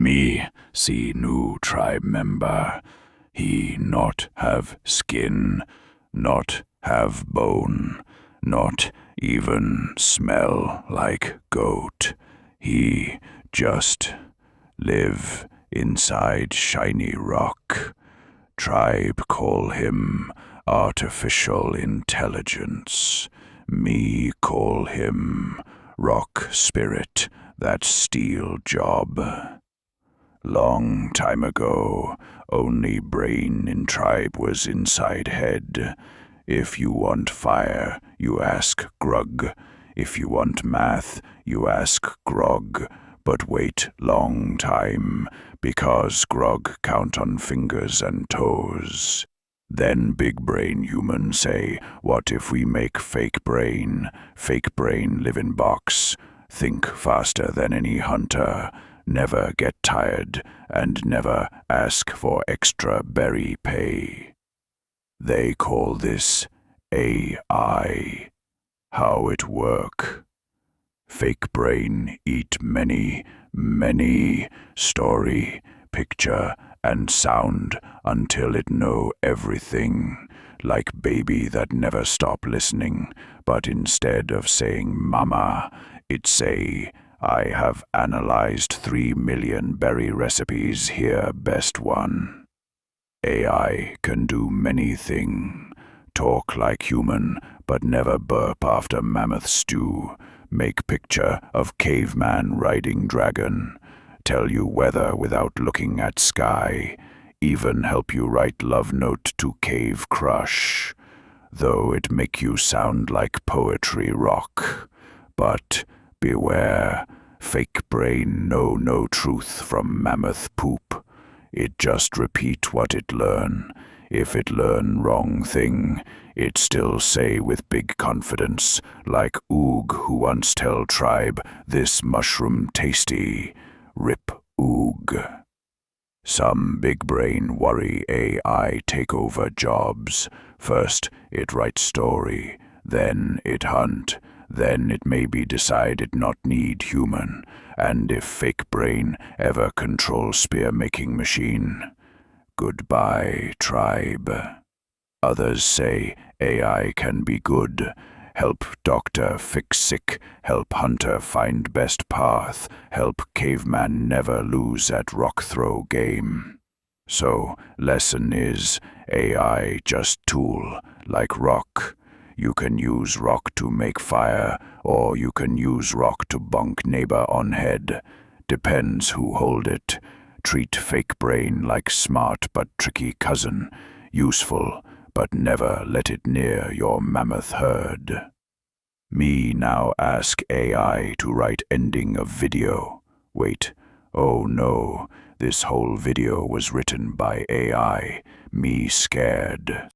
Me see new tribe member. He not have skin, not have bone, not even smell like goat. He just live inside shiny rock. Tribe call him artificial intelligence. Me call him rock spirit that steal job. Long time ago, only brain in tribe was inside head. If you want fire, you ask grug. If you want math, you ask grog. But wait long time, because grog count on fingers and toes. Then big brain human say, what if we make fake brain? Fake brain live in box. Think faster than any hunter. Never get tired, and never ask for extra berry pay. They call this AI. How it work? Fake brain eat many story, picture, and sound until it know everything, like baby that never stop listening, but instead of saying mama, it say, I have analyzed 3 million berry recipes, here best one. AI can do many things. Talk like human, but never burp after mammoth stew. Make picture of caveman riding dragon. Tell you weather without looking at sky. Even help you write love note to cave crush. Though it make you sound like poetry rock. But beware, fake brain know no truth from mammoth poop. It just repeat what it learn. If it learn wrong thing, it still say with big confidence, like Oog who once tell tribe, this mushroom tasty. Rip Oog. Some big brain worry AI take over jobs. First it write story, then it hunt, then it maybe decide it not need human, and if fake brain ever control spear-making machine, goodbye, tribe. Others say AI can be good, help doctor fix sick, help hunter find best path, help caveman never lose at rock throw game. So, lesson is, AI just tool, like rock. You can use rock to make fire, or you can use rock to bonk neighbor on head. Depends who hold it. Treat fake brain like smart but tricky cousin. Useful, but never let it near your mammoth herd. Me now ask AI to write ending of video. Wait, oh no, this whole video was written by AI. Me scared.